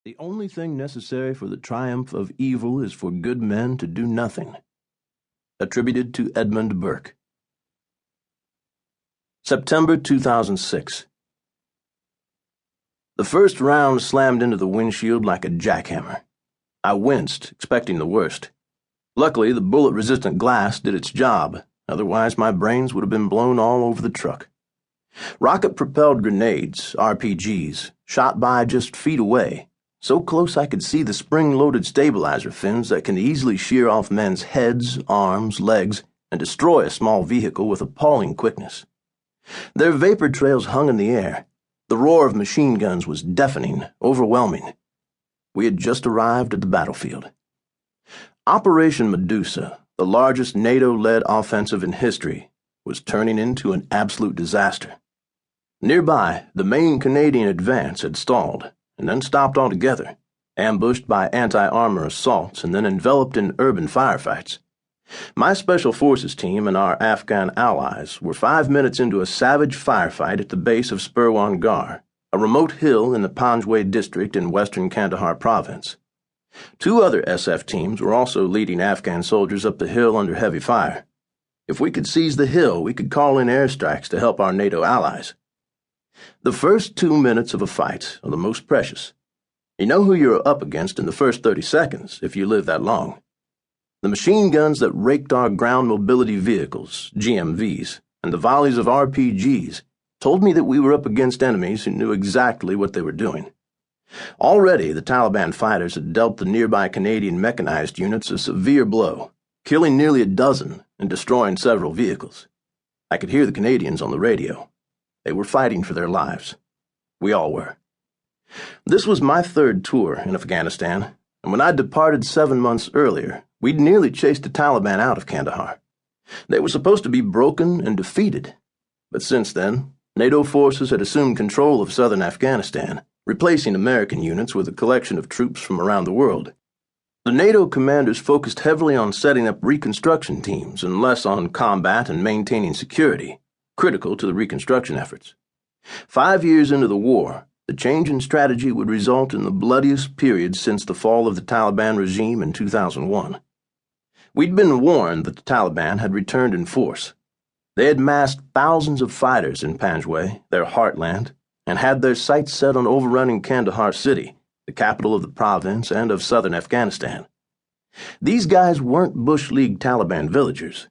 The only thing necessary for the triumph of evil is for good men to do nothing. Attributed to Edmund Burke. September 2006. The first round slammed into the windshield like a jackhammer. I winced, expecting the worst. Luckily, the bullet-resistant glass did its job, otherwise my brains would have been blown all over the truck. Rocket-propelled grenades, RPGs, shot by just feet away, so close I could see the spring-loaded stabilizer fins that can easily shear off men's heads, arms, legs, and destroy a small vehicle with appalling quickness. Their vapor trails hung in the air. The roar of machine guns was deafening, overwhelming. We had just arrived at the battlefield. Operation Medusa, the largest NATO-led offensive in history, was turning into an absolute disaster. Nearby, the main Canadian advance had stalled, and then stopped altogether, ambushed by anti-armor assaults and then enveloped in urban firefights. My Special Forces team and our Afghan allies were 5 minutes into a savage firefight at the base of Sperwan Ghar, a remote hill in the Panjwayi district in western Kandahar Province. 2 other SF teams were also leading Afghan soldiers up the hill under heavy fire. If we could seize the hill, we could call in airstrikes to help our NATO allies. The first 2 minutes of a fight are the most precious. You know who you're up against in the first 30 seconds, if you live that long. The machine guns that raked our ground mobility vehicles, GMVs, and the volleys of RPGs told me that we were up against enemies who knew exactly what they were doing. Already, the Taliban fighters had dealt the nearby Canadian mechanized units a severe blow, killing nearly a dozen and destroying several vehicles. I could hear the Canadians on the radio. They were fighting for their lives. We all were. This was my 3rd tour in Afghanistan, and when I departed 7 months earlier, we'd nearly chased the Taliban out of Kandahar. They were supposed to be broken and defeated, but since then, NATO forces had assumed control of southern Afghanistan, replacing American units with a collection of troops from around the world. The NATO commanders focused heavily on setting up reconstruction teams and less on combat and maintaining security, critical to the reconstruction efforts. 5 years into the war, the change in strategy would result in the bloodiest period since the fall of the Taliban regime in 2001. We'd been warned that the Taliban had returned in force. They had massed thousands of fighters in Panjwayi, their heartland, and had their sights set on overrunning Kandahar city, the capital of the province and of southern Afghanistan. These guys weren't Bush League Taliban villagers.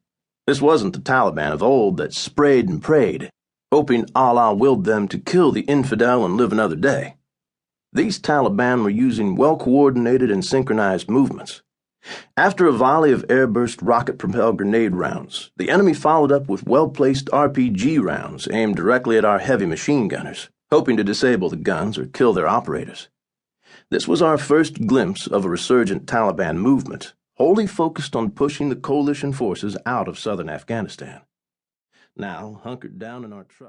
This wasn't the Taliban of old that sprayed and prayed, hoping Allah willed them to kill the infidel and live another day. These Taliban were using well-coordinated and synchronized movements. After a volley of airburst rocket-propelled grenade rounds, the enemy followed up with well-placed RPG rounds aimed directly at our heavy machine gunners, hoping to disable the guns or kill their operators. This was our first glimpse of a resurgent Taliban movement, wholly focused on pushing the coalition forces out of southern Afghanistan. Now, hunkered down in our truck.